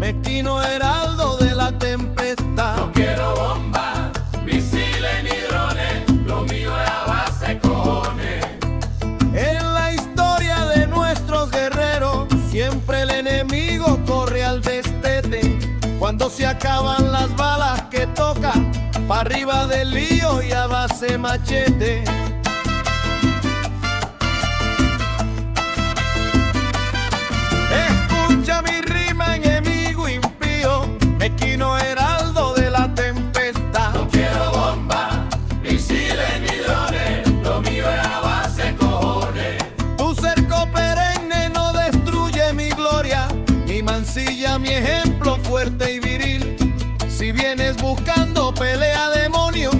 mezquino heraldo de la tempestad. No quiero bombas, misiles ni drones, lo mío es a base cojones. En la historia de nuestros guerreros, siempre el enemigo corre al destete. Cuando se acaban las balas que tocan, pa' arriba del lío y a base machete. Escucha mi rima, enemigo impío, mezquino heraldo de la tempestad. No quiero bombas, misiles ni drones, lo mío es a base cojones. Tu cerco perenne no destruye mi gloria, ni mancilla mi ejemplo fuerte y viril. Si vienes buscando pelea, demonio,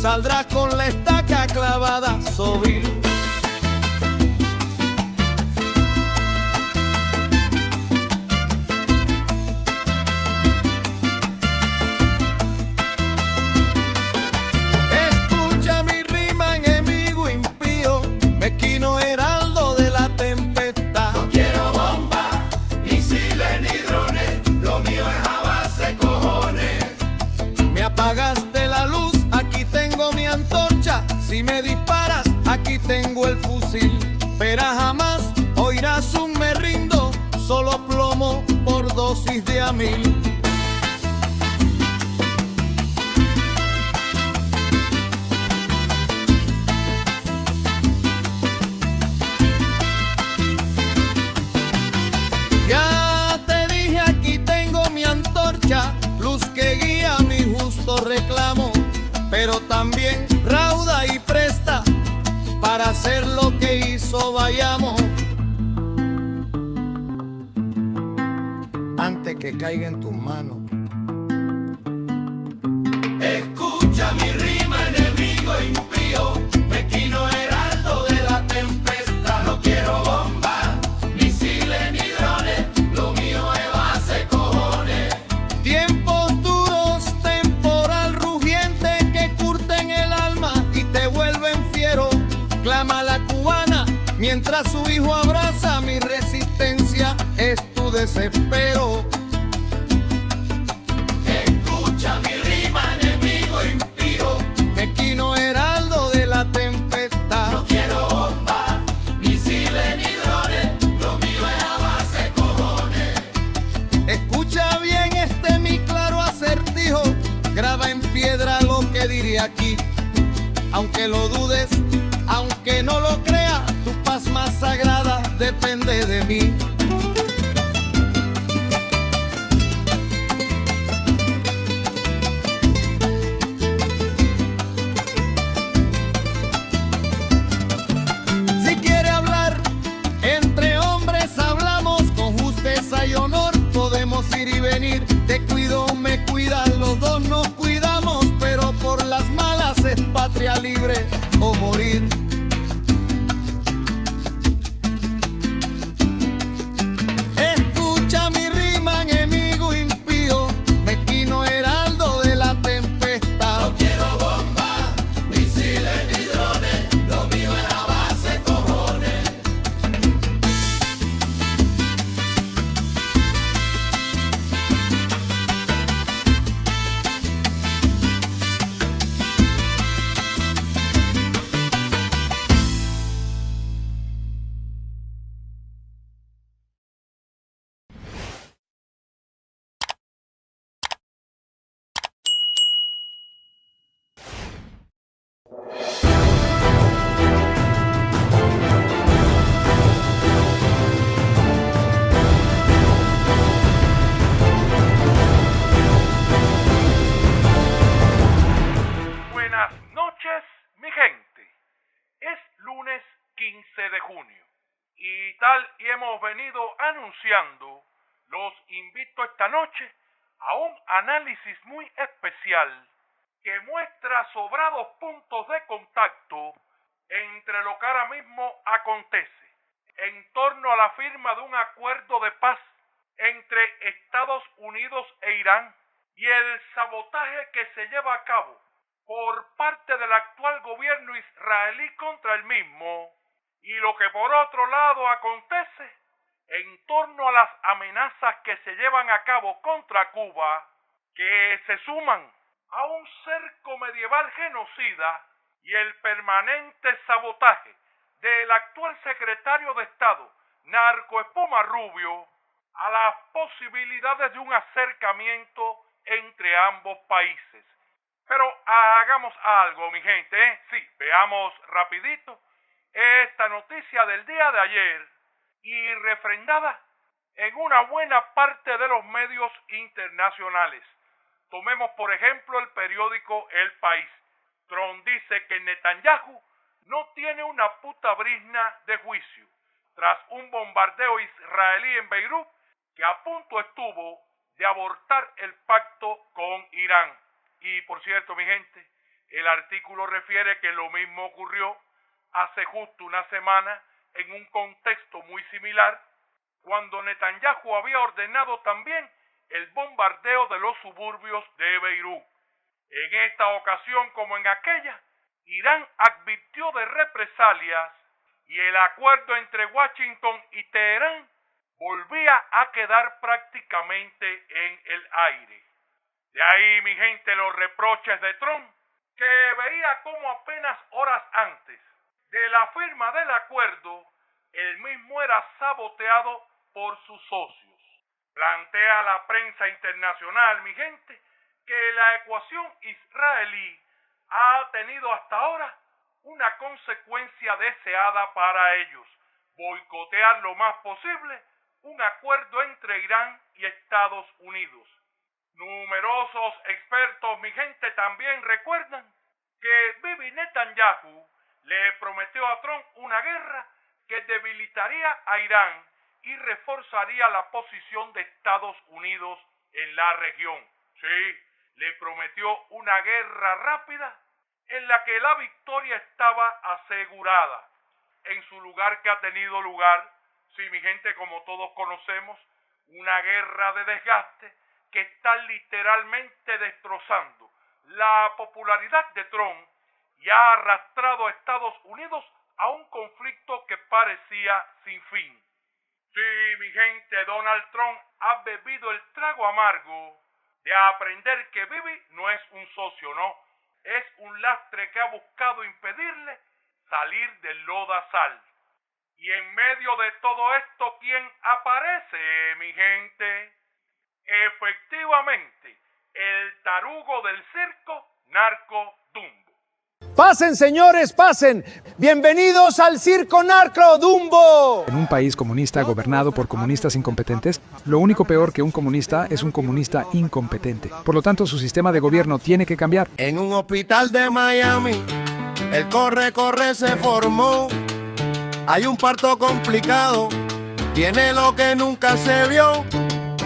saldrás con la estaca clavada sobil. Escucha mi rima, enemigo impío, mezquino heraldo de la tempestad. No quiero bombas, misiles ni drones, lo mío es a base cojones. Me apagaste la luz, aquí tengo mi antorcha. Si me disparas, aquí tengo el fusil. Pero jamás oirás un me rindo, solo plomo por dosis de a mil. Ya te dije, aquí tengo mi antorcha, luz que guía mi justo reclamo, pero también rauda y presta para hacer lo que hizo Bayamo. Antes que caiga en tus manos. Escucha mi rima, enemigo impío, mezquino heraldo de la tempestad. No quiero bombas, misiles ni drones, lo mío es base cojones. Tiempos duros, temporal rugiente que curten el alma y te vuelven fiero. Clama la cubana mientras su hijo abraza mi resistencia, es tu desespero. Escucha mi rima, enemigo impío, Mezquino heraldo de la tempestad. no quiero bombas, misiles ni drones, lo mío es a base cojones. Escucha bien este mi claro acertijo, graba en piedra lo que diré aquí. Aunque lo dudes, aunque no lo creas, tu paz más sagrada depende de mí. Si quiere hablar, entre hombres hablamos, con justeza y honor podemos ir y venir. Te cuido, me cuidas, los dos nos cuidamos, pero por las malas es patria libre o morir. Escucha mi rima, enemigo impío, mezquino heraldo de la tempestad. No quiero bombas, misiles ni drones, lo mío es a base cojones. Buenas noches, mi gente. Es lunes 15 de junio y tal y hemos venido anunciando, los invito esta noche a un análisis muy especial que muestra sobrados puntos de contacto entre lo que ahora mismo acontece en torno a la firma de un acuerdo de paz entre Estados Unidos e Irán y el sabotaje que se lleva a cabo por parte del actual gobierno israelí contra el mismo, y lo que por otro lado acontece en torno a las amenazas que se llevan a cabo contra Cuba, que se suman a un cerco medieval genocida y el permanente sabotaje del actual secretario de Estado, Narco Espuma Rubio, a las posibilidades de un acercamiento entre ambos países. Pero hagamos algo, mi gente, ¿eh? Sí, veamos rapidito esta noticia del día de ayer y refrendada en una buena parte de los medios internacionales. Tomemos por ejemplo el periódico El País. Trump dice que Netanyahu no tiene una puta brizna de juicio tras un bombardeo israelí en Beirut que a punto estuvo de abortar el pacto con Irán. Y por cierto, mi gente, el artículo refiere que lo mismo ocurrió hace justo una semana en un contexto muy similar, cuando Netanyahu había ordenado también el bombardeo de los suburbios de Beirut. En esta ocasión, como en aquella, Irán advirtió de represalias y el acuerdo entre Washington y Teherán volvía a quedar prácticamente en el aire. De ahí, mi gente, los reproches de Trump, que veía como apenas horas antes de la firma del acuerdo, el mismo era saboteado por sus socios. Plantea la prensa internacional, mi gente, que la ecuación israelí ha tenido hasta ahora una consecuencia deseada para ellos: boicotear lo más posible un acuerdo entre Irán y Estados Unidos. Numerosos expertos, mi gente, también recuerdan que Bibi Netanyahu le prometió a Trump una guerra que debilitaría a Irán y reforzaría la posición de Estados Unidos en la región. Sí, le prometió una guerra rápida en la que la victoria estaba asegurada. En su lugar, que ha tenido lugar, sí, mi gente, como todos conocemos, una guerra de desgaste que está literalmente destrozando la popularidad de Trump y ha arrastrado a Estados Unidos a un conflicto que parecía sin fin. Sí, mi gente, Donald Trump ha bebido el trago amargo de aprender que Bibi no es un socio, no, es un lastre que ha buscado impedirle salir del lodazal. Y en medio de todo esto, ¿quién aparece, mi gente? Efectivamente, el tarugo del circo, Narco Dumbo. Pasen, señores, pasen. Bienvenidos al circo Narco Dumbo. En un país comunista gobernado por comunistas incompetentes, lo único peor que un comunista es un comunista incompetente. Por lo tanto, su sistema de gobierno tiene que cambiar. En un hospital de Miami, el corre se formó. Hay un parto complicado, tiene lo que nunca se vio.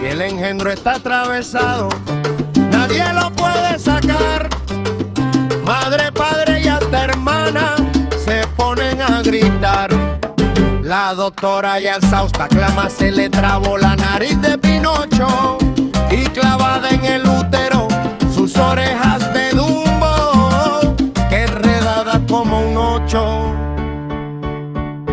Y el engendro está atravesado, nadie lo puede sacar. Madre, padre y hasta hermana se ponen a gritar. La doctora ya exhausta clama, se le trabó la nariz de Pinocho y clavada en el útero sus orejas de Dumbo, que enredada como un 8.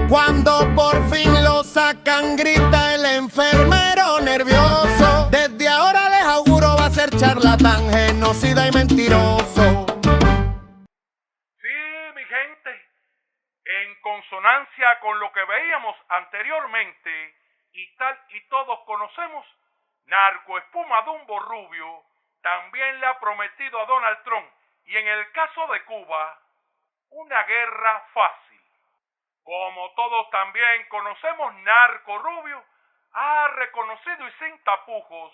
Cuando por fin lo sacan, grita el enfermero nervioso. Desde ahora les auguro va a ser charlatán, genocida y mentiroso. En consonancia con lo que veíamos anteriormente y tal y todos conocemos, Narco Espuma Dumbo Rubio también le ha prometido a Donald Trump, y en el caso de Cuba, una guerra fácil. Como todos también conocemos, Narco Rubio ha reconocido y sin tapujos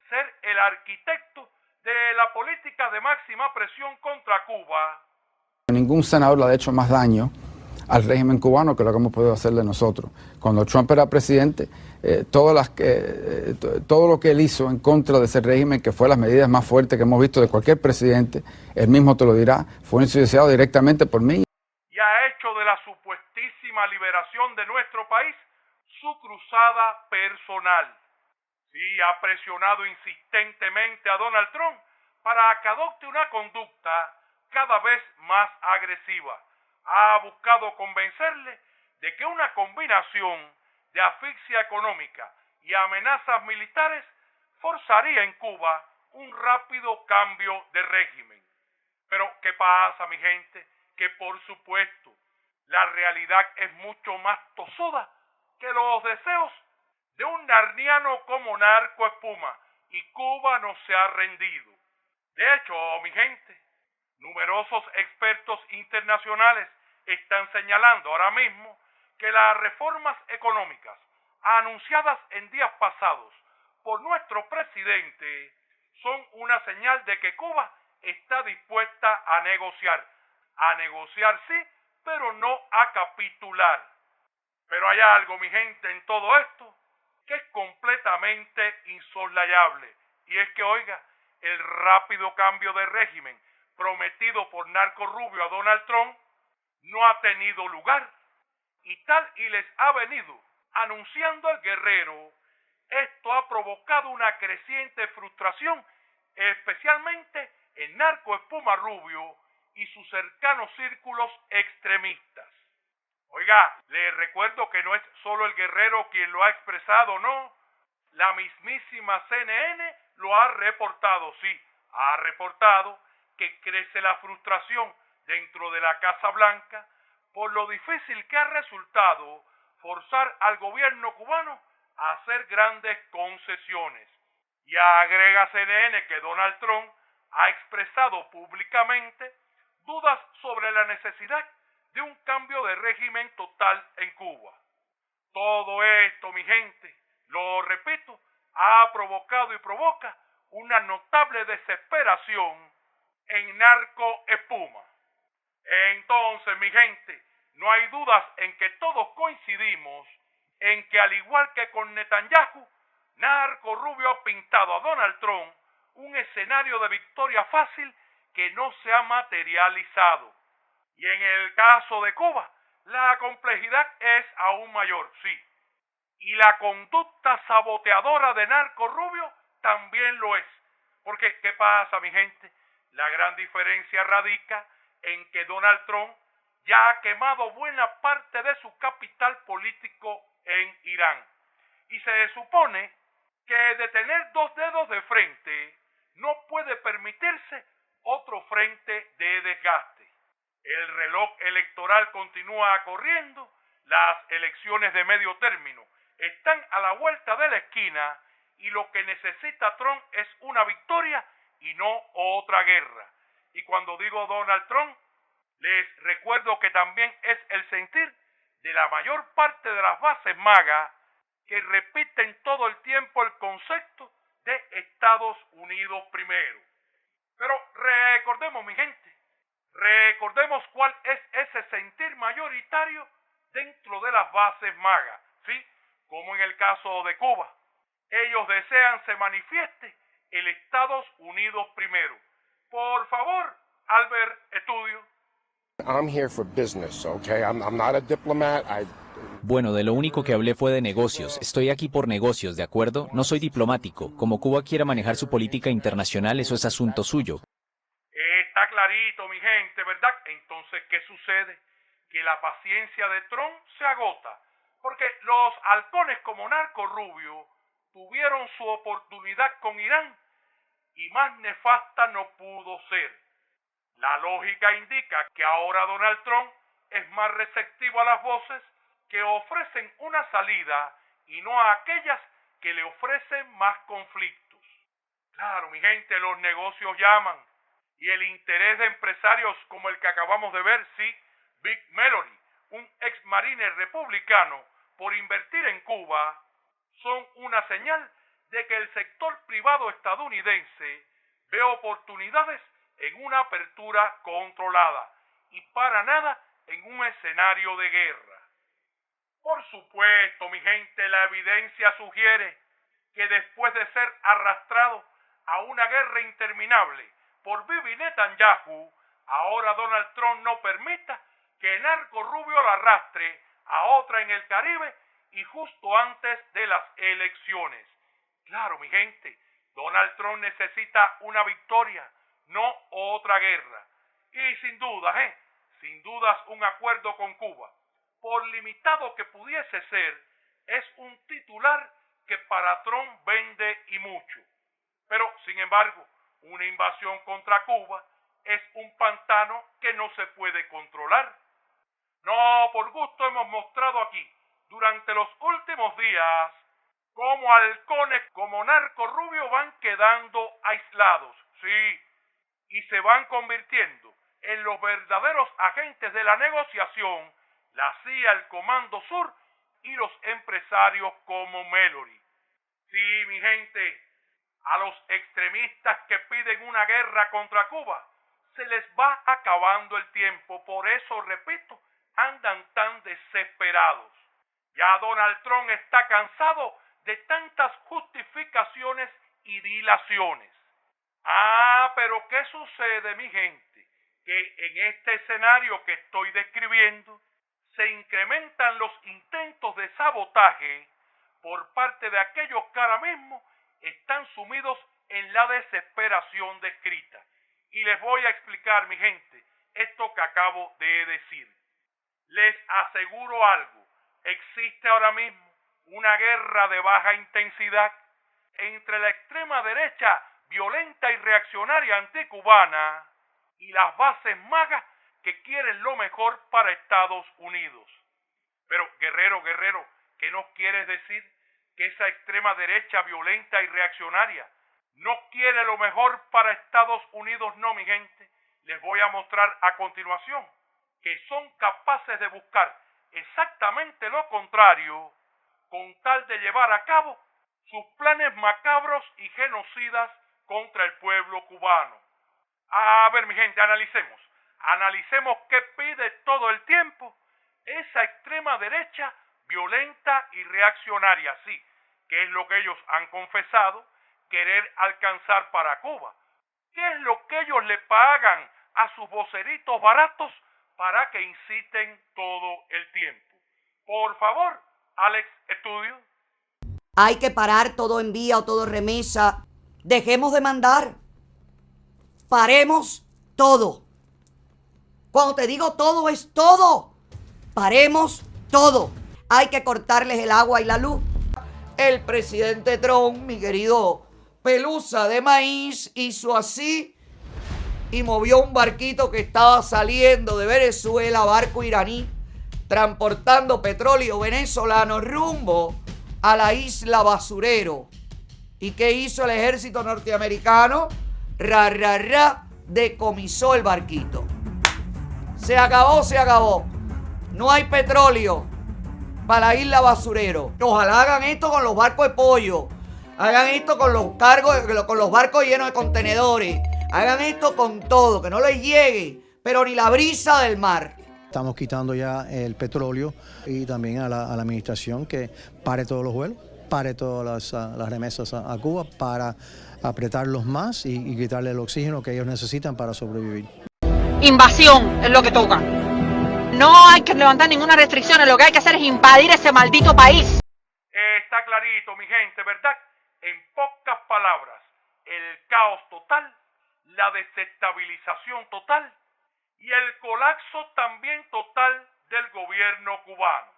ser el arquitecto de la política de máxima presión contra Cuba. Ningún senador le ha hecho más daño al régimen cubano que lo que hemos podido hacerle nosotros. Cuando Trump era presidente, todo lo que él hizo en contra de ese régimen, que fue las medidas más fuertes que hemos visto de cualquier presidente, él mismo te lo dirá, fue iniciado directamente por mí. Y ha hecho de la supuestísima liberación de nuestro país su cruzada personal. Sí, ha presionado insistentemente a Donald Trump para que adopte una conducta cada vez más agresiva. Ha buscado convencerle de que una combinación de asfixia económica y amenazas militares forzaría en Cuba un rápido cambio de régimen. Pero, ¿qué pasa, mi gente? Que por supuesto, la realidad es mucho más tosuda que los deseos de un narniano como Narco Espuma, y Cuba no se ha rendido. De hecho, mi gente, numerosos expertos internacionales están señalando ahora mismo que las reformas económicas anunciadas en días pasados por nuestro presidente son una señal de que Cuba está dispuesta a negociar sí, pero no a capitular. Pero hay algo, mi gente, en todo esto que es completamente insoslayable, y es que, oiga, el rápido cambio de régimen prometido por Narco Rubio a Donald Trump no ha tenido lugar, y tal y les ha venido anunciando el guerrero, esto ha provocado una creciente frustración, especialmente en Narco Espuma Rubio y sus cercanos círculos extremistas. Oiga, les recuerdo que no es solo el guerrero quien lo ha expresado, no. La mismísima CNN lo ha reportado, sí, ha reportado que crece la frustración dentro de la Casa Blanca por lo difícil que ha resultado forzar al gobierno cubano a hacer grandes concesiones. Y agrega CNN que Donald Trump ha expresado públicamente dudas sobre la necesidad de un cambio de régimen total en Cuba. Todo esto, mi gente, lo repito, ha provocado y provoca una notable desesperación en Narco Espuma. Entonces, mi gente, no hay dudas en que todos coincidimos en que, al igual que con Netanyahu, Narco Rubio ha pintado a Donald Trump un escenario de victoria fácil que no se ha materializado. Y en el caso de Cuba, la complejidad es aún mayor, sí. Y la conducta saboteadora de Narco Rubio también lo es. Porque, ¿qué pasa, mi gente? La gran diferencia radica en que Donald Trump ya ha quemado buena parte de su capital político en Irán. Y se supone que de tener dos dedos de frente, no puede permitirse otro frente de desgaste. El reloj electoral continúa corriendo, las elecciones de medio término están a la vuelta de la esquina y lo que necesita Trump es una victoria y no otra guerra. Y cuando digo Donald Trump, les recuerdo que también es el sentir de la mayor parte de las bases MAGA que repiten todo el tiempo el concepto de Estados Unidos primero. Pero recordemos, mi gente, recordemos cuál es ese sentir mayoritario dentro de las bases MAGA, ¿sí? Como en el caso de Cuba. Ellos desean se manifieste el Estados Unidos primero. Por favor, Albert Estudio. I'm here for business, okay? I'm not a diplomat. Bueno, de lo único que hablé fue de negocios. Estoy aquí por negocios, ¿de acuerdo? No soy diplomático. Como Cuba quiera manejar su política internacional, eso es asunto suyo. Está clarito, mi gente, ¿verdad? Entonces, ¿qué sucede? Que la paciencia de Trump se agota, porque los halcones como Narco Rubio tuvieron su oportunidad con Irán y más nefasta no pudo ser. La lógica indica que ahora Donald Trump es más receptivo a las voces que ofrecen una salida y no a aquellas que le ofrecen más conflictos. Claro, mi gente, los negocios llaman y el interés de empresarios como el que acabamos de ver, sí, Big Melody, un ex marine republicano, por invertir en Cuba, son una señal de que el sector privado estadounidense ve oportunidades en una apertura controlada y para nada en un escenario de guerra. Por supuesto, mi gente, la evidencia sugiere que después de ser arrastrado a una guerra interminable por Bibi Netanyahu, ahora Donald Trump no permita que Narco Rubio lo arrastre a otra en el Caribe y justo antes de las elecciones. Claro, mi gente, Donald Trump necesita una victoria, no otra guerra. Y sin dudas un acuerdo con Cuba, por limitado que pudiese ser, es un titular que para Trump vende y mucho. Pero, sin embargo, una invasión contra Cuba es un pantano que no se puede controlar. No, por gusto hemos mostrado aquí, durante los últimos días, cómo halcones como Narco Rubio van quedando aislados, sí, y se van convirtiendo en los verdaderos agentes de la negociación, la CIA, el Comando Sur y los empresarios como Mallory. Sí, mi gente, a los extremistas que piden una guerra contra Cuba se les va acabando el tiempo, por eso, repito, andan tan desesperados. Ya Donald Trump está cansado de tantas justificaciones y dilaciones. Pero ¿qué sucede, mi gente? Que en este escenario que estoy describiendo se incrementan los intentos de sabotaje por parte de aquellos que ahora mismo están sumidos en la desesperación descrita. Y les voy a explicar, mi gente, esto que acabo de decir. Les aseguro algo, existe ahora mismo una guerra de baja intensidad entre la extrema derecha violenta y reaccionaria anticubana y las bases magas que quieren lo mejor para Estados Unidos. Pero, guerrero, ¿qué nos quieres decir? Que esa extrema derecha violenta y reaccionaria no quiere lo mejor para Estados Unidos. No, mi gente, les voy a mostrar a continuación que son capaces de buscar exactamente lo contrario con tal de llevar a cabo sus planes macabros y genocidas contra el pueblo cubano. A ver, mi gente, analicemos qué pide todo el tiempo esa extrema derecha violenta y reaccionaria, sí, que es lo que ellos han confesado querer alcanzar para Cuba. ¿Qué es lo que ellos le pagan a sus voceritos baratos para que inciten todo el tiempo? Por favor, Alex, estudio. Hay que parar todo envía o todo remesa. Dejemos de mandar. Paremos todo. Cuando te digo todo, es todo. Paremos todo. Hay que cortarles el agua y la luz. El presidente Trump, mi querido Pelusa de maíz, hizo así y movió un barquito que estaba saliendo de Venezuela, barco iraní, transportando petróleo venezolano rumbo a la isla Basurero. ¿Y qué hizo el ejército norteamericano? Decomisó el barquito. Se acabó. No hay petróleo para la isla Basurero. Ojalá hagan esto con los barcos de pollo. Hagan esto con los con los barcos llenos de contenedores. Hagan esto con todo, que no les llegue, pero ni la brisa del mar. Estamos quitando ya el petróleo y también a la administración que pare todos los vuelos, pare todas las remesas a Cuba para apretarlos más y quitarle el oxígeno que ellos necesitan para sobrevivir. Invasión es lo que toca. No hay que levantar ninguna restricción, lo que hay que hacer es invadir ese maldito país. Está clarito, mi gente, ¿verdad? En pocas palabras, el caos total, la desestabilización total y el colapso también total del gobierno cubano.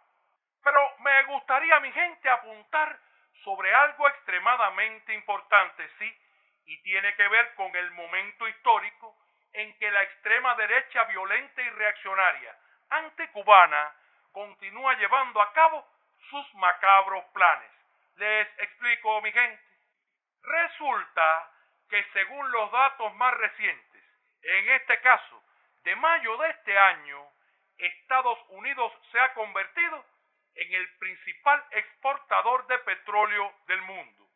Pero me gustaría, mi gente, apuntar sobre algo extremadamente importante, sí, y tiene que ver con el momento histórico en que la extrema derecha violenta y reaccionaria anticubana continúa llevando a cabo sus macabros planes. Les explico, mi gente. Resulta que según los datos más recientes, en este caso, de mayo de este año, Estados Unidos se ha convertido en el principal exportador de petróleo del mundo.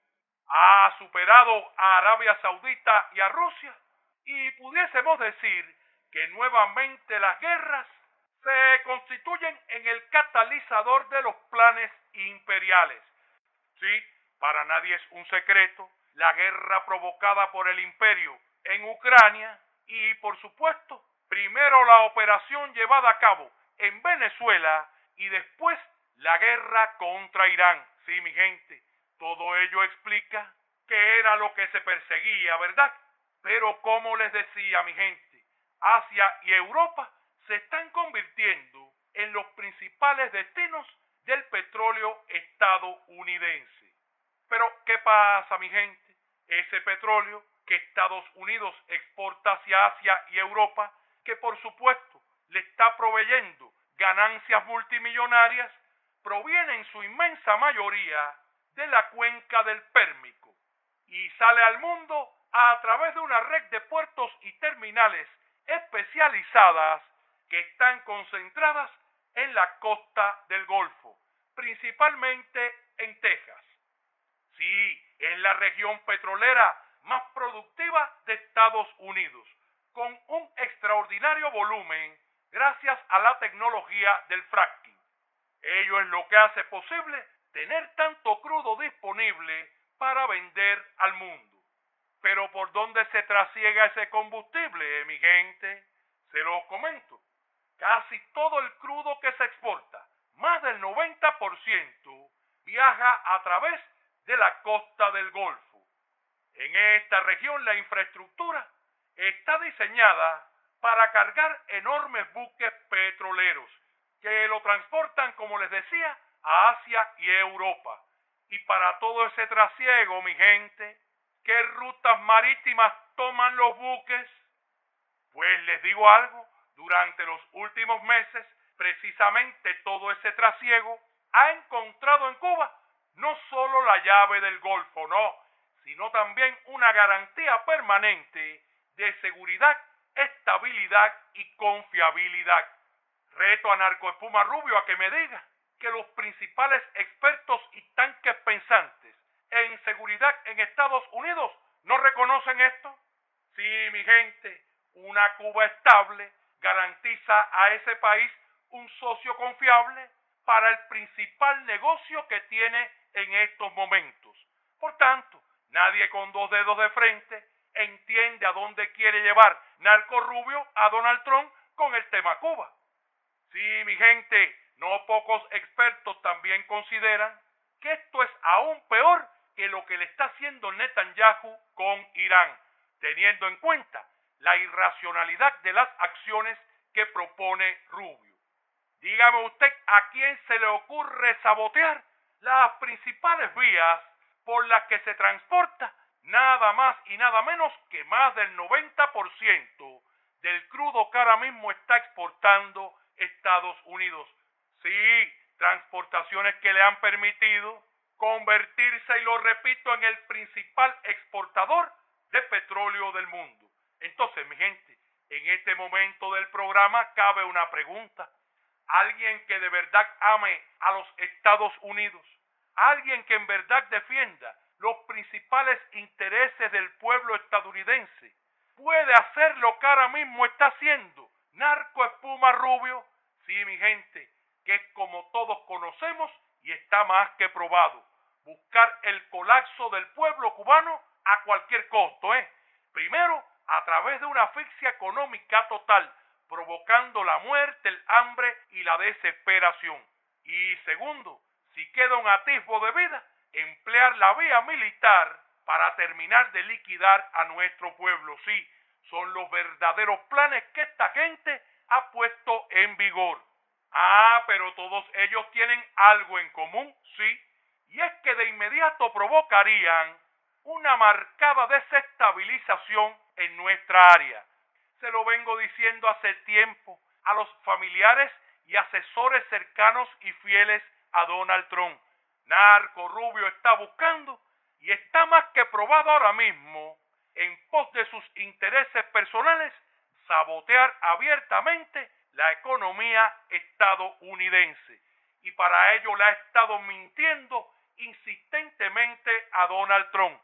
Ha superado a Arabia Saudita y a Rusia, y pudiésemos decir que nuevamente las guerras se constituyen en el catalizador de los planes imperiales. Sí, para nadie es un secreto la guerra provocada por el imperio en Ucrania y, por supuesto, primero la operación llevada a cabo en Venezuela y después la guerra contra Irán. Sí, mi gente, todo ello explica qué era lo que se perseguía, ¿verdad? Pero como les decía, mi gente, Asia y Europa se están convirtiendo en los principales destinos del petróleo estadounidense. Pero, ¿qué pasa, mi gente? Ese petróleo que Estados Unidos exporta hacia Asia y Europa, que por supuesto le está proveyendo ganancias multimillonarias, proviene en su inmensa mayoría de la cuenca del Pérmico y sale al mundo a través de una red de puertos y terminales especializadas que están concentradas en la costa del Golfo, principalmente en Texas. Sí, es la región petrolera más productiva de Estados Unidos, con un extraordinario volumen gracias a la tecnología del fracking. Ello es lo que hace posible tener tanto crudo disponible para vender al mundo. Pero ¿por dónde se trasiega ese combustible, mi gente? Se los comento. Casi todo el crudo que se exporta, más del 90%, viaja a través de la costa del Golfo. En esta región la infraestructura está diseñada para cargar enormes buques petroleros que lo transportan, como les decía, a Asia y Europa. Y para todo ese trasiego, mi gente, ¿qué rutas marítimas toman los buques? Pues les digo algo, durante los últimos meses, precisamente todo ese trasiego ha encontrado en Cuba no solo la llave del Golfo, no, sino también una garantía permanente de seguridad, estabilidad y confiabilidad. Reto a Narcoespuma Rubio a que me diga que los principales expertos y tanques pensantes en seguridad en Estados Unidos no reconocen esto. Sí, mi gente, una Cuba estable garantiza a ese país un socio confiable para el principal negocio que tiene en estos momentos. Por tanto, nadie con dos dedos de frente entiende a dónde quiere llevar Narco Rubio a Donald Trump con el tema Cuba. Sí, mi gente, no pocos expertos también consideran que esto es aún peor que lo que le está haciendo Netanyahu con Irán, teniendo en cuenta la irracionalidad de las acciones que propone Rubio. Dígame usted a quién se le ocurre sabotear las principales vías por las que se transporta nada más y nada menos que más del 90% del crudo que ahora mismo está exportando Estados Unidos. Sí, transportaciones que le han permitido convertirse, y lo repito, en el principal exportador de petróleo del mundo. Entonces, mi gente, en este momento del programa cabe una pregunta. Alguien que de verdad ame a los Estados Unidos, alguien que en verdad defienda los principales intereses del pueblo estadounidense, puede hacer lo que ahora mismo está haciendo Narcoespuma Rubio. Sí, mi gente, que es como todos conocemos y está más que probado. Buscar el colapso del pueblo cubano a cualquier costo, Primero, a través de una asfixia económica total, provocando la muerte, el hambre y la desesperación. Y segundo, si queda un atisbo de vida, emplear la vía militar para terminar de liquidar a nuestro pueblo. Sí, son los verdaderos planes que esta gente ha puesto en vigor. Pero todos ellos tienen algo en común, sí, y es que de inmediato provocarían una marcada desestabilización en nuestra área. Se lo vengo diciendo hace tiempo a los familiares y asesores cercanos y fieles a Donald Trump. Narco Rubio está buscando, y está más que probado ahora mismo, en pos de sus intereses personales, sabotear abiertamente la economía estadounidense. Y para ello le ha estado mintiendo insistentemente a Donald Trump.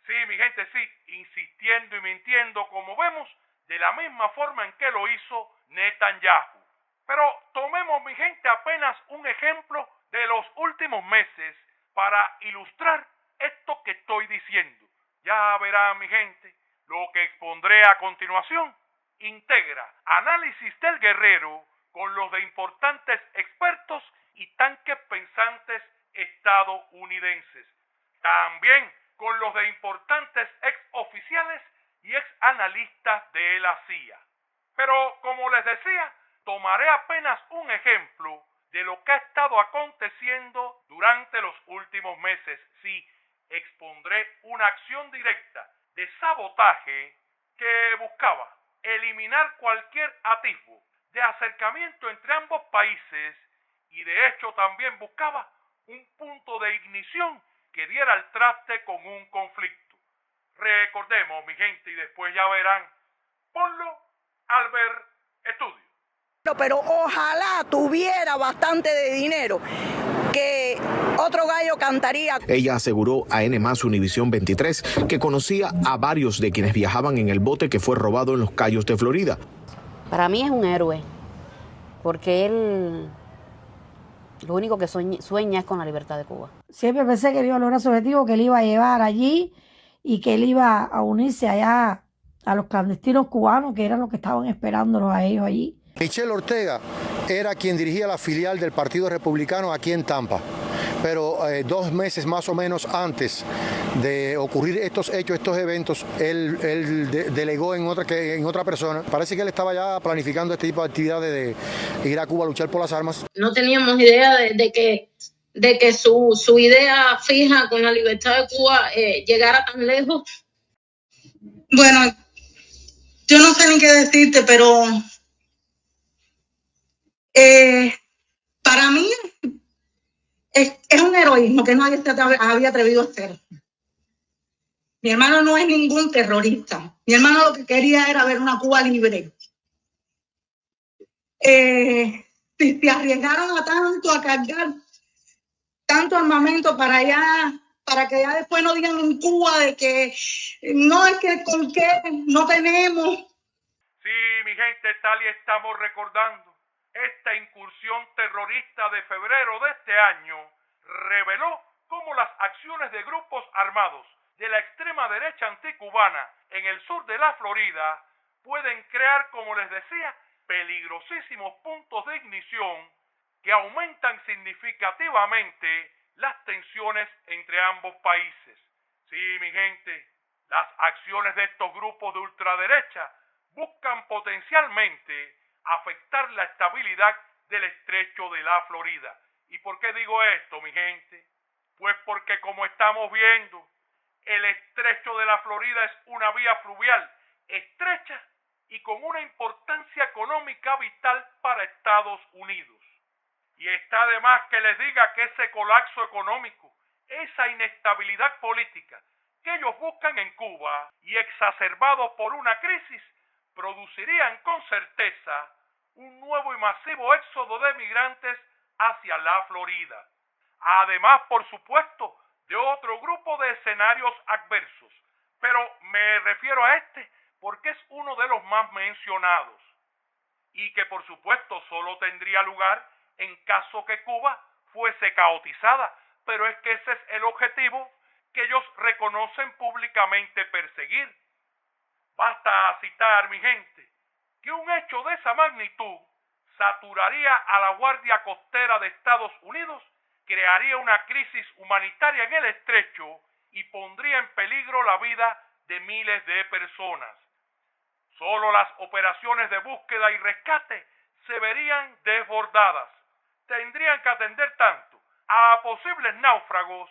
Sí, mi gente, sí, insistiendo y mintiendo, como vemos, de la misma forma en que lo hizo Netanyahu. Pero tomemos, mi gente, apenas un ejemplo de los últimos meses para ilustrar esto que estoy diciendo. Ya verán, mi gente, lo que expondré a continuación integra análisis del guerrero con los de importantes expertos y tanques pensantes estadounidenses. También con los de importantes ex oficiales y ex analistas de la CIA. Pero, como les decía, tomaré apenas un ejemplo de lo que ha estado aconteciendo durante los últimos meses. Sí, expondré una acción directa de sabotaje que buscaba eliminar cualquier atisbo de acercamiento entre ambos países y de hecho también buscaba un punto de ignición que diera al traste con un conflicto. Recordemos, mi gente, y después ya verán. Ponlo al ver estudio. Pero ojalá tuviera bastante de dinero, que otro gallo cantaría. Ella aseguró a N+ Univisión 23 que conocía a varios de quienes viajaban en el bote que fue robado en Los Cayos de Florida. Para mí es un héroe, porque él lo único que sueña es con la libertad de Cuba. Siempre pensé que él iba a lograr su objetivo, que él iba a llevar allí y que él iba a unirse allá a los clandestinos cubanos, que eran los que estaban esperándolos a ellos allí. Michelle Ortega era quien dirigía la filial del Partido Republicano aquí en Tampa, pero 2 meses más o menos antes de ocurrir estos hechos, estos eventos, él delegó en otra persona. Parece que él estaba ya planificando este tipo de actividades de ir a Cuba a luchar por las armas. No teníamos idea de que su idea fija con la libertad de Cuba llegara tan lejos. Bueno, yo no sé ni qué decirte, pero para mí es un heroísmo que nadie se había atrevido a hacer. Mi hermano no es ningún terrorista. Mi hermano lo que quería era ver una Cuba libre. Si se arriesgaron a cargar tanto armamento para allá, para que ya después no digan en Cuba de que no, es que con qué no tenemos. Sí, mi gente, tal y estamos recordando. Esta incursión terrorista de febrero de este año reveló cómo las acciones de grupos armados de la extrema derecha anticubana en el sur de la Florida pueden crear, como les decía, peligrosísimos puntos de ignición que aumentan significativamente las tensiones entre ambos países. Sí, mi gente, las acciones de estos grupos de ultraderecha buscan potencialmente afectar la estabilidad del estrecho de la Florida. ¿Y por qué digo esto, mi gente? Pues porque, como estamos viendo, el estrecho de la Florida es una vía fluvial estrecha y con una importancia económica vital para Estados Unidos. Y está de más que les diga que ese colapso económico, esa inestabilidad política que ellos buscan en Cuba y exacerbados por una crisis, producirían con certeza un nuevo y masivo éxodo de migrantes hacia la Florida. Además, por supuesto, de otro grupo de escenarios adversos, pero me refiero a este porque es uno de los más mencionados y que por supuesto solo tendría lugar en caso que Cuba fuese caotizada, pero es que ese es el objetivo que ellos reconocen públicamente perseguir. Basta citar, mi gente, que un hecho de esa magnitud saturaría a la Guardia Costera de Estados Unidos, crearía una crisis humanitaria en el estrecho y pondría en peligro la vida de miles de personas. Solo las operaciones de búsqueda y rescate se verían desbordadas. Tendrían que atender tanto a posibles náufragos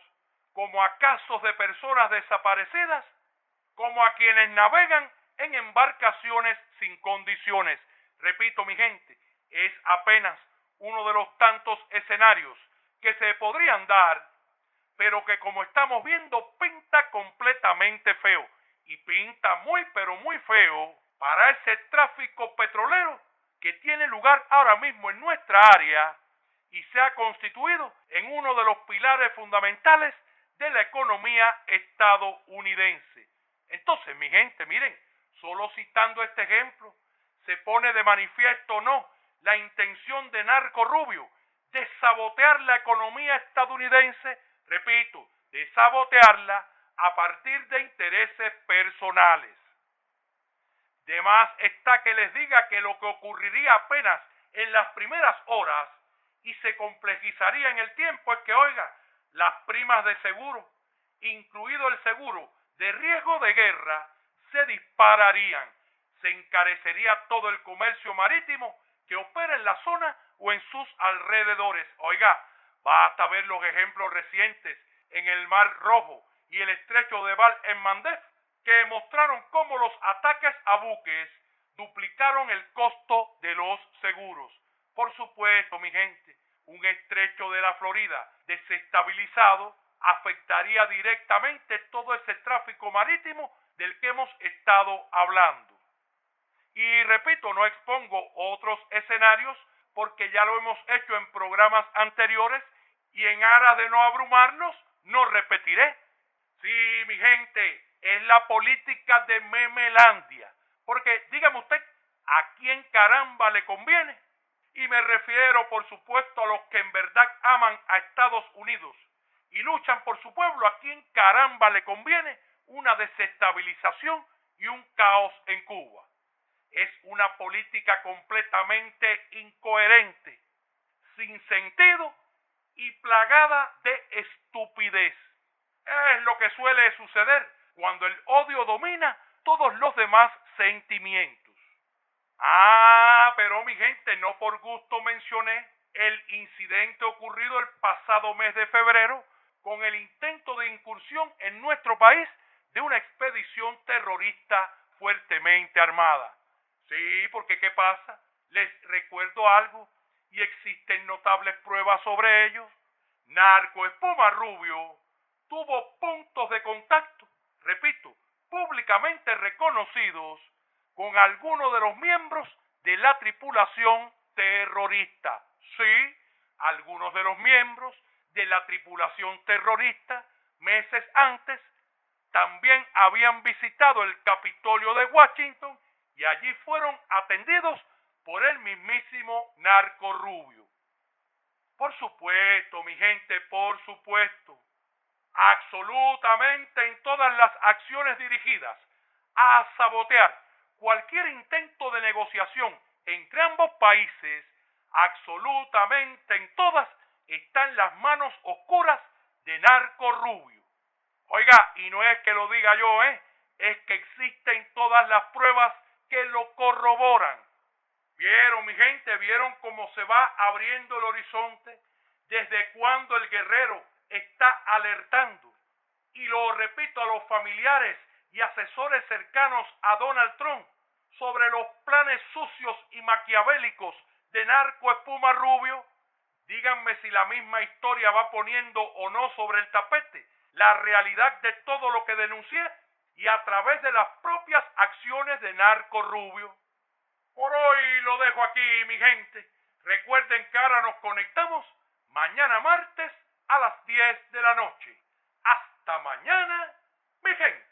como a casos de personas desaparecidas, como a quienes navegan en embarcaciones sin condiciones. Repito, mi gente, es apenas uno de los tantos escenarios que se podrían dar, pero que, como estamos viendo, pinta completamente feo. Y pinta muy, pero muy feo para ese tráfico petrolero que tiene lugar ahora mismo en nuestra área y se ha constituido en uno de los pilares fundamentales de la economía estadounidense. Entonces, mi gente, miren, solo citando este ejemplo, se pone de manifiesto o no la intención de Narco Rubio de sabotear la economía estadounidense, repito, de sabotearla a partir de intereses personales. De más está que les diga que lo que ocurriría apenas en las primeras horas y se complejizaría en el tiempo es que, oiga, las primas de seguro, incluido el seguro de riesgo de guerra, se dispararían. Se encarecería todo el comercio marítimo que opera en la zona o en sus alrededores. Oiga, basta ver los ejemplos recientes en el Mar Rojo y el estrecho de Bab el-Mandeb, que mostraron cómo los ataques a buques duplicaron el costo de los seguros. Por supuesto, mi gente, un estrecho de la Florida desestabilizado afectaría directamente todo ese tráfico marítimo del que hemos estado hablando. Y repito, no expongo otros escenarios porque ya lo hemos hecho en programas anteriores y en aras de no abrumarlos, no repetiré. Sí, mi gente, es la política de Memelandia. Porque, dígame usted, ¿a quién caramba le conviene? Y me refiero, por supuesto, a los que en verdad aman a Estados Unidos y luchan por su pueblo. ¿A quién caramba le conviene una desestabilización y un caos en Cuba? Es una política completamente incoherente, sin sentido y plagada de estupidez. Es lo que suele suceder cuando el odio domina todos los demás sentimientos. Pero mi gente, no por gusto mencioné el incidente ocurrido el pasado mes de febrero con el intento de incursión en nuestro país de una expedición terrorista fuertemente armada. Sí, porque ¿qué pasa? Les recuerdo algo y existen notables pruebas sobre ello. Narco Espuma Rubio tuvo puntos de contacto, repito, públicamente reconocidos con algunos de los miembros de la tripulación terrorista. Sí, algunos de los miembros de la tripulación terrorista meses antes también habían visitado el Capitolio de Washington y allí fueron atendidos por el mismísimo Narco Rubio. Por supuesto, mi gente, por supuesto, absolutamente en todas las acciones dirigidas a sabotear cualquier intento de negociación entre ambos países, absolutamente en todas están las manos oscuras de Narco Rubio. Oiga, y no es que lo diga yo, es que existen todas las pruebas que lo corroboran. ¿Vieron, mi gente? ¿Vieron cómo se va abriendo el horizonte? Desde cuando el guerrero está alertando. Y lo repito a los familiares y asesores cercanos a Donald Trump sobre los planes sucios y maquiavélicos de Narco Espuma Rubio. Díganme si la misma historia va poniendo o no sobre el tapete la realidad de todo lo que denuncié y a través de las propias acciones de Narco Rubio. Por hoy lo dejo aquí, mi gente. Recuerden que ahora nos conectamos mañana martes a las 10 de la noche. Hasta mañana, mi gente.